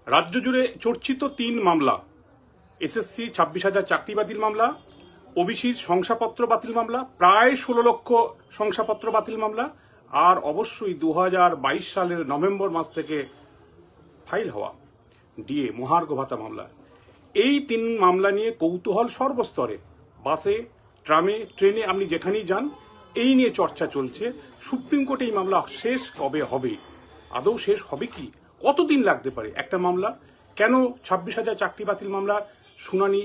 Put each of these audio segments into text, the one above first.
রাজ্য জুড়ে চর্চিত 3 মামলা, এসএসসি 26,000 চাকরি বাতিল মামলা, ওবিসির শংসাপত্র বাতিল মামলা, প্রায় 16 লক্ষ শংসাপত্র বাতিল মামলা, আর অবশ্যই 2022 সালের নভেম্বর মাস থেকে ফাইল হওয়া ডিএ মহার্ঘ ভাতা মামলা। এই 3 মামলা নিয়ে কৌতূহল সর্বস্তরে, বাসে, ট্রামে, ট্রেনে, আপনি যেখানেই যান এই নিয়ে চর্চা চলছে। সুপ্রিম কোর্টে এই মামলা শেষ কবে হবে? আদৌ শেষ হবে কি? কতদিন লাগতে পারে একটা মামলা? কেন 26,000 চাকরি বাতিল মামলার শুনানি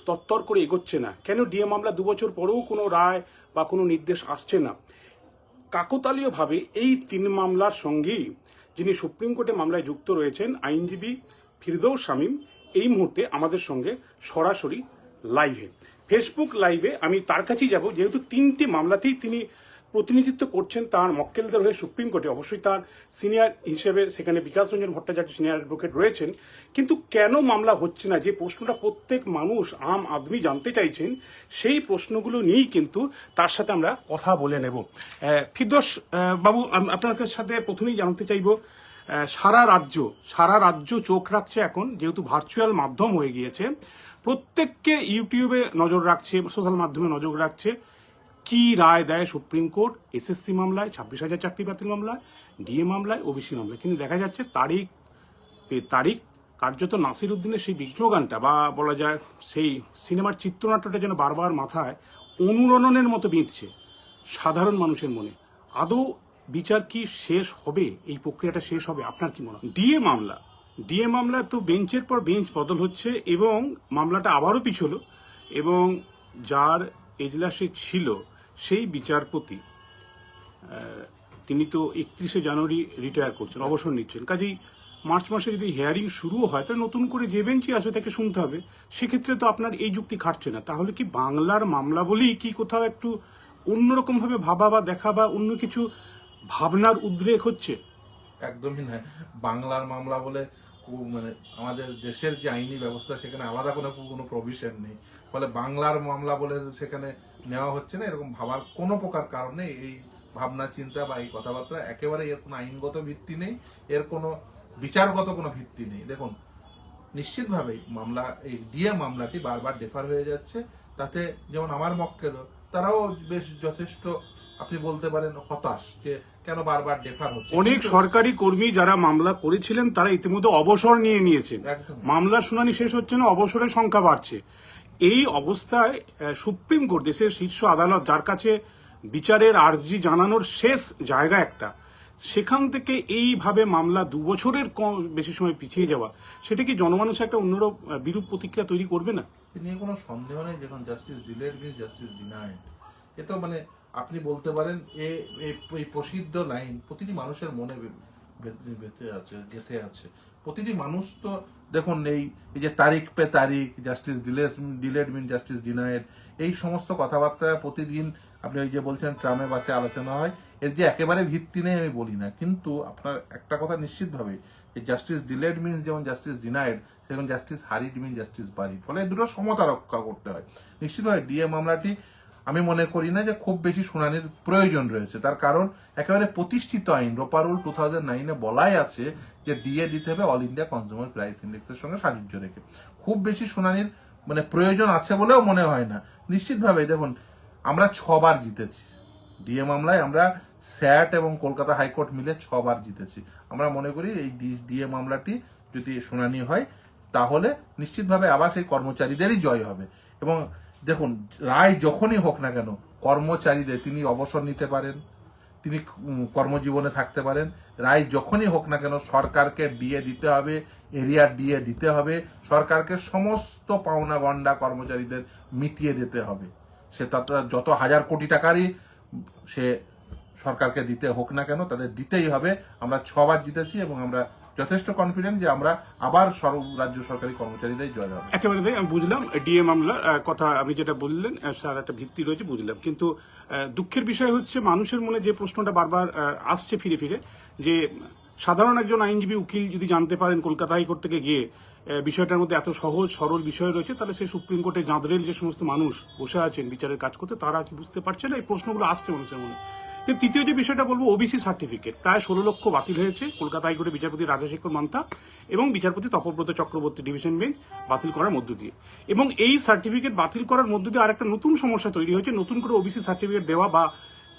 তত্তর করে এগোচ্ছে না? কেন ডিএ মামলা 2 বছর পরেও কোনো রায় বা কোনো নির্দেশ আসছে না? কাকতালীয়ভাবে এই 3 মামলার সঙ্গেই যিনি সুপ্রিম কোর্টে মামলায় যুক্ত রয়েছেন আইনজীবী ফিরদৌস শামীম এই মুহূর্তে আমাদের সঙ্গে সরাসরি লাইভে, ফেসবুক লাইভে। আমি তার কাছেই যাব, যেহেতু 3টি মামলাতেই তিনি প্রতিনিধিত্ব করছেন তার মক্কেলদের হয়ে সুপ্রিম কোর্টে। অবশ্যই তার সিনিয়র হিসেবে সেখানে বিকাশ রঞ্জন ভট্টাচার্য সিনিয়র অ্যাডভোকেট রয়েছেন। কিন্তু কেন মামলা হচ্ছে না, যে প্রশ্নটা প্রত্যেক মানুষ আম আদমি জানতে চাইছেন, সেই প্রশ্নগুলো নিয়েই কিন্তু তার সাথে আমরা কথা বলে নেব। ফিরদৌস বাবু, আপনার সাথে প্রথমেই জানতে চাইব, সারা রাজ্য চোখ রাখছে এখন, যেহেতু ভার্চুয়াল মাধ্যম হয়ে গিয়েছে, প্রত্যেককে ইউটিউবে নজর রাখছে, সোশ্যাল মাধ্যমে নজর রাখছে কি রায় দেয় সুপ্রিম কোর্ট এসএসসি মামলায়, 26,000 চাকরি বাতিল মামলায়, ডিএ মামলায়, ওবিসি মামলায়। কিন্তু দেখা যাচ্ছে তারিখ পে তারিখ কার্যত নাসির উদ্দিনের সেই বিষ্ণুগানটা বা বলা যায় সেই সিনেমার চিত্রনাট্যটা যেন বারবার মাথায় অনুরণনের মতো বিঁধছে সাধারণ মানুষের মনে। আদৌ বিচার কি শেষ হবে? এই প্রক্রিয়াটা শেষ হবে? আপনার কি মনে হয়? ডিএ মামলা তো বেঞ্চের পর বেঞ্চ বদল হচ্ছে এবং মামলাটা আবারও পিছলো, এবং যার এজলাসে ছিল সেই বিচারপতি তিনি তো 31শে জানুয়ারি রিটায়ার করছেন, অবসর নিচ্ছেন। কাজেই মার্চ মাসে যদি হিয়ারিং শুরু হয় তাহলে নতুন করে যে বেঞ্চই আসবে তাকে শুনতে হবে। সেক্ষেত্রে তো আপনার এই যুক্তি খাটছে না। তাহলে কি বাংলার মামলা বলেই কি কোথাও একটু অন্যরকম ভাবে ভাবা বা দেখা বা অন্য কিছু ভাবনার উদ্রেক হচ্ছে? একদমই নয়। বাংলার মামলা বলে মানে আমাদের দেশের যে আইনি ব্যবস্থা সেখানে আলাদা কোনো প্রভিশন নেই, ফলে বাংলার মামলা বলে সেখানে নেওয়া হচ্ছে না, এরকম ভাবার কোনো প্রকার কারণ নেই। এই ভাবনা চিন্তা বা এই কথাবার্তা একেবারে এর কোনো আইনগত ভিত্তি নেই, এর কোনো বিচারগত কোনো ভিত্তি নেই। দেখুন, নিশ্চিতভাবেই মামলা, এই ডিএ মামলাটি বারবার ডেফার হয়ে যাচ্ছে। তাতে যেমন আমার মক্কেল, তারাও বেশ যথেষ্ট আপনি বলতে পারেন হতাশ যে কেন বারবার ডেফার হচ্ছে। অনেক সরকারি কর্মী যারা মামলা করেছিলেন তারা ইতিমধ্যে অবসর নিয়েছেন। মামলার শুনানি শেষ হচ্ছে না, অবসরের সংখ্যা বাড়ছে। এই অবস্থায় সুপ্রিম কোর্ট, দেশের শীর্ষ আদালত, যার কাছে বিচারের আর্জি জানানোর শেষ জায়গা একটা, সেখান থেকে এইভাবে মামলা 2 বছরের বেশি সময় পিছিয়ে যাওয়া, সেটা কি জনমানুষে একটা অন্যরূপ বিরূপ প্রতিক্রিয়া তৈরি করবে না? এ নিয়ে কোনো সন্দেহ নেই। যখন justice delayed means justice denied, এ তো মানে আপনি বলতে পারেন এই প্রসিদ্ধ লাইন প্রতিটি মানুষের মনে গেঁথে আছে। প্রতিটি মানুষ তো দেখুন, এই যে তারিখ পে তারিখ, জাস্টিস ডিলেড মিন জাস্টিস ডিনাইড, এই সমস্ত কথাবার্তা প্রতিদিন আপনি ওই যে বলছেন ট্রামে বাসে আলোচনা হয়, এর যে একেবারে ভিত্তি নেই আমি বলি না, কিন্তু আপনার একটা কথা নিশ্চিতভাবে, যে জাস্টিস ডিলেড মিনস যেমন জাস্টিস ডিনাইড, সেরকম জাস্টিস হারিড মিন জাস্টিস বারিড, ফলে দুটো সমতা রক্ষা করতে হয়। নিশ্চিতভাবে ডিএ মামলাটি আমি মনে করি না যে খুব বেশি শুনানির প্রয়োজন রয়েছে। তার কারণ একেবারে প্রতিষ্ঠিত আইন রোপারুল 2009-এ বলাই আছে যে ডিএ দিতে হবে অল ইন্ডিয়া কনজিউমার প্রাইস ইন্ডেক্সের সঙ্গে সাযুজ্য রেখে। খুব বেশি শুনানির মানে প্রয়োজন আছে বলেও মনে হয় না। নিশ্চিতভাবে দেখুন, আমরা 6 বার জিতেছি ডিএ মামলায়, আমরা স্যাট এবং কলকাতা হাইকোর্ট মিলে 6 বার জিতেছি। আমরা মনে করি এই ডিএ মামলাটি যদি শুনানি হয় তাহলে নিশ্চিতভাবে আবার সেই কর্মচারীদেরই জয় হবে। এবং দেখুন, রায় যখনই হোক না কেন, কর্মচারীদের তিনি অবসর নিতে পারেন, তিনি কর্মজীবনে থাকতে পারেন, রায় যখনই হোক না কেন সরকারকে ডিএ দিতে হবে, এরিয়ার ডিএ দিতে হবে, সরকারকে সমস্ত পাওনা গন্ডা কর্মচারীদের মিটিয়ে দিতে হবে। সে যত হাজার কোটি টাকারই সে সরকারকে দিতে হোক না কেন, তাদের দিতেই হবে। আমরা 6 বার জিতেছি এবং আমরা যথেষ্ট কনফিডেন্ট যে আমরা আবার রাজ্য সরকারি কর্মচারীদের জয় হবে। একেবারে তাই, আমি বুঝলাম ডিএ মামলার কথা, আমি যেটা বললেন স্যার একটা ভিত্তি রয়েছে বুঝলাম। কিন্তু দুঃখের বিষয় হচ্ছে মানুষের মনে যে প্রশ্নটা বারবার আসছে ফিরে ফিরে, যে সাধারণ একজন আইনজীবী উকিল যদি জানতে পারেন কলকাতা হাইকোর্ট থেকে গিয়ে বিষয়টার মধ্যে এত সহজ সরল বিষয় রয়েছে, তাহলে সেই সুপ্রিম কোর্টে জাঁদরেল যে সমস্ত মানুষ বসে আছেন বিচারের কাজ করতে, তারা কি বুঝতে পারছে না? এই প্রশ্নগুলো আসছে মানুষের মনে। কিন্তু তৃতীয় যে বিষয়টা বলবো, ওবিসি সার্টিফিকেট প্রায় 16 লক্ষ বাতিল হয়েছে কলকাতা হাইকোর্টের বিচারপতি রাজশেখর মান্তা এবং বিচারপতি তপব্রত চক্রবর্তী ডিভিশন বেঞ্চ বাতিল করার মধ্য দিয়ে। এবং এই সার্টিফিকেট বাতিল করার মধ্য দিয়ে আরেকটা নতুন সমস্যা তৈরি হয়েছে, নতুন করে ওবিসি সার্টিফিকেট দেওয়া বা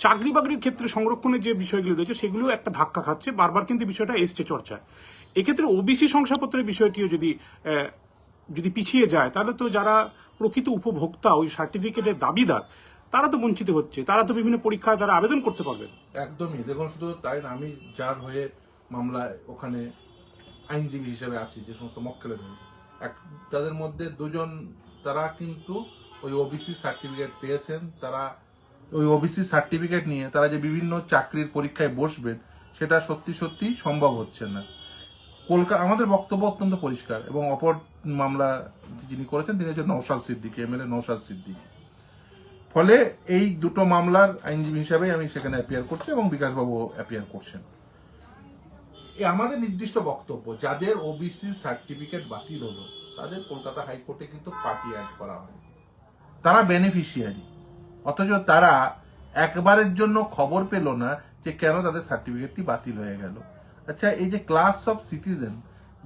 চাকরি বাকরির ক্ষেত্রে সংরক্ষণের যে বিষয়গুলো রয়েছে সেগুলো একটা ধাক্কা খাচ্ছে, বারবার কিন্তু বিষয়টা এসছে চর্চায়। এক্ষেত্রে ওবিসি শংসাপত্রের বিষয়টিও যদি পিছিয়ে যায়, তাহলে তো যারা প্রকৃত উপভোক্তা, ওই সার্টিফিকেটের দাবিদার, তারা তো বঞ্চিত হচ্ছে, তারা তো বিভিন্ন পরীক্ষায় তারা আবেদন করতে পারবেন। একদমই। দেখুন, শুধু তাই না, আমি যার হয়ে মামলায় ওখানে আইনজীবী হিসেবে আছি, যে সমস্ত মক্কেলের হয়ে, তাদের মধ্যে দুজন তারা কিন্তু ওই ওবিসি সার্টিফিকেট পেয়েছেন। তারা ওই ওবিসি সার্টিফিকেট নিয়ে তারা যে বিভিন্ন চাকরির পরীক্ষায় বসবেন, সেটা সত্যি সত্যি সম্ভব হচ্ছে না। আমাদের বক্তব্য অত্যন্ত পরিষ্কার, এবং অপর মামলা যিনি করেছেন তিনি হচ্ছেন নওশাদ সিদ্দিকী, এমএলএ নওশাদ সিদ্দিকী। ফলে এই দুটো মামলার আইনজীবী হিসাবে আমি সেখানে অ্যাপিয়ার করছি এবং বিকাশবাবু অ্যাপিয়ার করছেন। আমাদের নির্দিষ্ট বক্তব্য, যাদের ওবিসি সার্টিফিকেট বাতিল হলো তাদের কলকাতা হাইকোর্টে কিন্তু পার্টি অ্যাড করা হয়, তারা বেনিফিশিয়ারি, অথচ তারা একবারের জন্য খবর পেল না যে কেন তাদের সার্টিফিকেটটি বাতিল হয়ে গেল। আচ্ছা, এই যে ক্লাস অফ সিটিজেন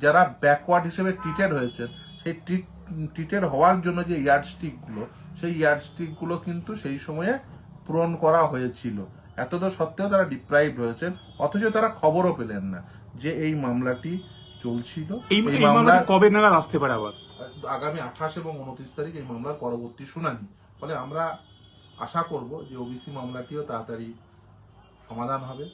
যারা ব্যাকওয়ার্ড হিসেবে ট্রিটেড হয়েছে, সেই ট্রিটেড হওয়ার জন্য যে ইয়ার্ডস্টিকগুলো, সেই ইয়ার্ডস্টিকগুলো কিন্তু সেই সময়ে পূরণ করা হয়েছিল। এতদ সত্ত্বেও তারা ডিপ্রাইভড হয়েছেন, অথচ তারা খবরও পেলেন না যে এই মামলাটি চলছিল। এই মামলা কবে নাগাদ আসতে পারে? আবার আগামী 28 এবং 29 তারিখ এই মামলার পরবর্তী শুনানি। ফলে আমরা আশা করব যে ওবিসি মামলাটিও তাড়াতাড়ি সমাধান হবে।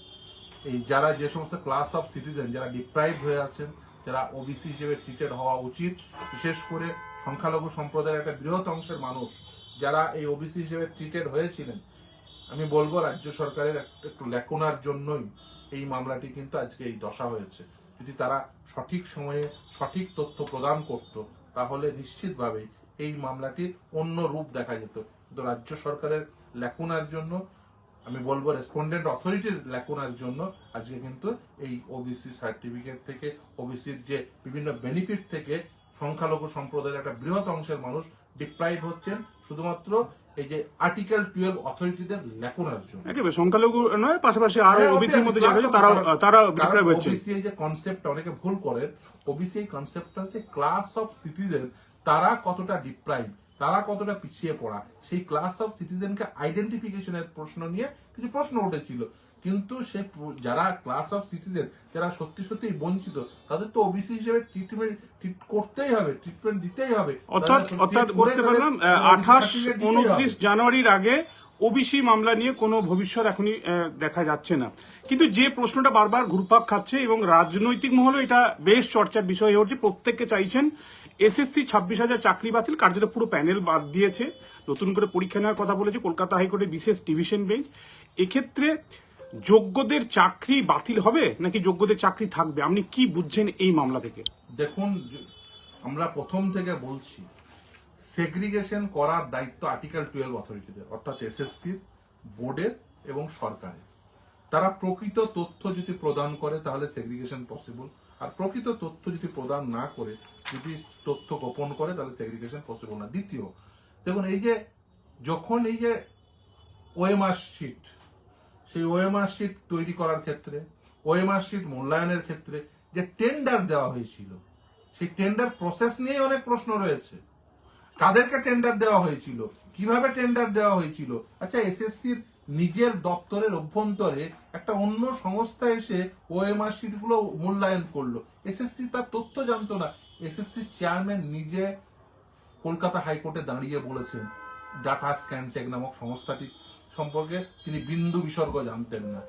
এই যারা যে সমস্ত ক্লাস অফ সিটিজেন যারা ডিপ্রাইভড হয়ে আছেন, যারা ওবিসি হিসেবে ট্রিটেড হওয়া উচিত, বিশেষ করে সংখ্যালঘু সম্প্রদায়ের একটা বৃহৎ অংশের মানুষ যারা এই ওবিসি হিসেবে ট্রিটেড হয়েছিলেন, আমি বলবো রাজ্য সরকারের একটু ল্যাকুনার জন্যই এই মামলাটি কিন্তু আজকে এই দশা হয়েছে। যদি তারা সঠিক সময়ে সঠিক তথ্য প্রদান করত, তাহলে নিশ্চিতভাবে এই মামলাটির অন্য রূপ দেখা যেত। কিন্তু রাজ্য সরকারের ল্যাকুনার জন্য, আমি বলবো রেসপন্ডেন্ট অথরিটির ল্যাকুনার জন্য আজকে কিন্তু এই ওবিসি সার্টিফিকেট থেকে, ওবিসির যে বিভিন্ন বেনিফিট থেকে সংখ্যালঘু সম্প্রদায়ের একটা বৃহৎ অংশের মানুষ ডিপ্রাইভ হচ্ছেন, শুধুমাত্র এই যে আর্টিকেল 12 অথরিটিদের ল্যাকুনার জন্য। একেবারে সংখ্যালঘু নয়, পাশাপাশি আরো ওবিসির মধ্যে যারা তারা ডিপ্রাইভ হচ্ছে। ওবিসি এই যে কনসেপ্ট অনেকে ভুল করেন, ওবিসি এই কনসেপ্টটা হচ্ছে ক্লাস অফ সিটিজেন, তারা কতটা ডিপ্রাইভ, তারা কতটা পিছিয়ে পড়া, সেই ক্লাস অফ সিটিজেনকে আইডেন্টিফিকেশনের প্রশ্ন নিয়ে কিছু প্রশ্ন উঠেছিল। কিন্তু সে যারা ক্লাস অফ সিটিজেন, যারা সত্যি সত্যি বঞ্চিত, তাদের তো ওবিসি হিসেবে ট্রিট করতেই হবে, ট্রিটমেন্ট দিতেই হবে। অর্থাৎ বুঝতে পারলাম 28-29 জানুয়ারির আগে ওবিসি মামলা নিয়ে কোনো ভবিষ্যৎ এখনই দেখা যাচ্ছে না। কিন্তু যে প্রশ্নটা বারবার ঘুরপাক খাচ্ছে এবং রাজনৈতিক মহলে এটা বেশ চর্চার বিষয় হয়ে উঠছে, প্রত্যেককে চাইছেন এসএসসি 26,000 চাকরি বাতিল, কার্যত পুরো প্যানেল বাদ দিয়েছে, নতুন করে পরীক্ষা নেওয়ার কথা বলেছে কলকাতা হাইকোর্টের বিশেষ ডিভিশন বেঞ্চ। এক্ষেত্রে যোগ্যদের চাকরি বাতিল হবে নাকি যোগ্যদের চাকরি থাকবে? আপনি কি বুঝছেন এই মামলা থেকে? দেখুন, আমরা প্রথম থেকে বলছি, সেগ্রিগেশন করার দায়িত্ব আর্টিকেল 12 অথরিটিদের, অর্থাৎ এসএসসির, বোর্ডের এবং সরকারের। তারা প্রকৃত তথ্য যদি প্রদান করে তাহলে সেগ্রিগেশন পসিবল, আর প্রকৃত তথ্য যদি প্রদান না করে, যদি তথ্য গোপন করে, তাহলে সেগ্রিগেশন পসিবল না। দ্বিতীয়, দেখুন, এই যে যখন এই যে ওএমআর শিট, সেই ওএমআর শিট তৈরি করার ক্ষেত্রে, ওএমআর শিট মূল্যায়নের ক্ষেত্রে যে টেন্ডার দেওয়া হয়েছিল, সেই টেন্ডার প্রসেস নিয়ে অনেক প্রশ্ন রয়েছে। কাদেরকে টেন্ডার দেওয়া হয়েছিল, কিভাবে টেন্ডার দেওয়া হয়েছিল? আচ্ছা, এসএসসির নিজের দপ্তরের অভ্যন্তরে একটা অন্য সংস্থা এসে ওএমআর শিট গুলো মূল্যায়ন করলো, এসএসসি তার তথ্য জানতো না। এসএসসির চেয়ারম্যান নিজে কলকাতা হাইকোর্টে দাঁড়িয়ে বলেছেন ডাটা স্ক্যানটেক নামক সংস্থাটি সম্পর্কে তিনি বিন্দু বিসর্গ জানতেন না।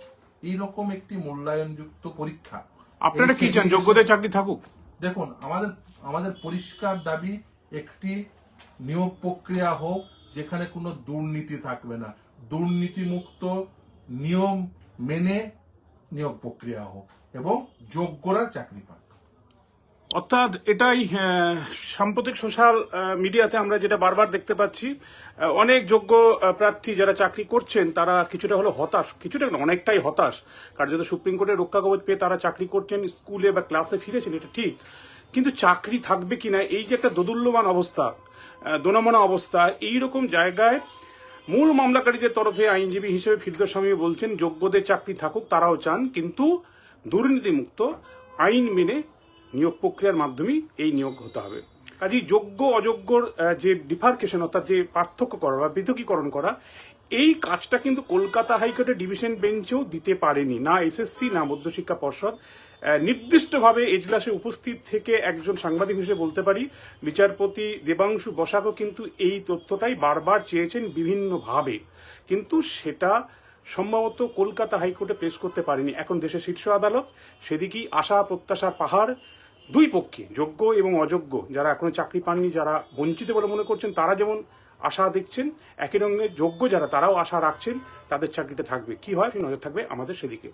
এইরকম একটি মূল্যায়নযুক্ত পরীক্ষা, আপনারা কি চান? যোগ্যদের চাকরি থাকুক? দেখুন, আমাদের পরিষ্কার দাবি, একটি নিয়োগ প্রক্রিয়া হোক যেখানে কোনো দুর্নীতি থাকবে না, দুর্নীতিমুক্ত নিয়ম মেনে নিয়োগ প্রক্রিয়া হোক এবং যোগ্যরা চাকরি পাক। অর্থাৎ এটাই সাম্প্রতিক সোশ্যাল মিডিয়াতে আমরা যেটা বারবার দেখতে পাচ্ছি, অনেক যোগ্য প্রার্থী যারা চাকরি করছেন তারা কিছুটা হলো হতাশ, কিছুটা অনেকটাই হতাশ। কার্যত সুপ্রিম কোর্টের রক্ষা কবচ পেয়ে তারা চাকরি করছেন, স্কুলে বা ক্লাসে ফিরেছেন, এটা ঠিক, কিন্তু চাকরি থাকবে কিনা এই যে একটা দোদুল্যমান অবস্থা, দোনামনা অবস্থা, এইরকম জায়গায় মূল মামলাকারীদের তরফে আইনজীবী হিসেবে ফিরদৌস স্বামী বলছেন, যোগ্যদের চাকরি থাকুক তারাও চান, কিন্তু দুর্নীতিমুক্ত আইন মেনে নিয়োগ প্রক্রিয়ার মাধ্যমেই এই নিয়োগ হতে হবে। কাজেই যোগ্য অযোগ্যর যে ডিফার্কেশন, অর্থাৎ যে পার্থক্য করা বা পৃথকীকরণ করা, এই কাজটা কিন্তু কলকাতা হাইকোর্টের ডিভিশন বেঞ্চেও দিতে পারেনি, না এসএসসি না মধ্যশিক্ষা পর্ষদ। নির্দিষ্টভাবে এজলাসে উপস্থিত থেকে একজন সাংবাদিক হিসেবে বলতে পারি, বিচারপতি দেবাংশু বসাকও কিন্তু এই তথ্যটাই বারবার চেয়েছেন বিভিন্নভাবে, কিন্তু সেটা সম্ভবত কলকাতা হাইকোর্টে পেশ করতে পারেনি। এখন দেশের শীর্ষ আদালত, সেদিকেই আশা প্রত্যাশার পাহাড় দুই পক্ষে, যোগ্য এবং অযোগ্য, যারা এখনো চাকরি পাননি, যারা বঞ্চিত বলে মনে করছেন তারা যেমন আশা দেখছেন, একই রঙে যোগ্য যারা তারাও আশা রাখছেন তাদের চাকরিটা থাকবে। কি হয় সেই নজর থাকবে আমাদের সেদিকে।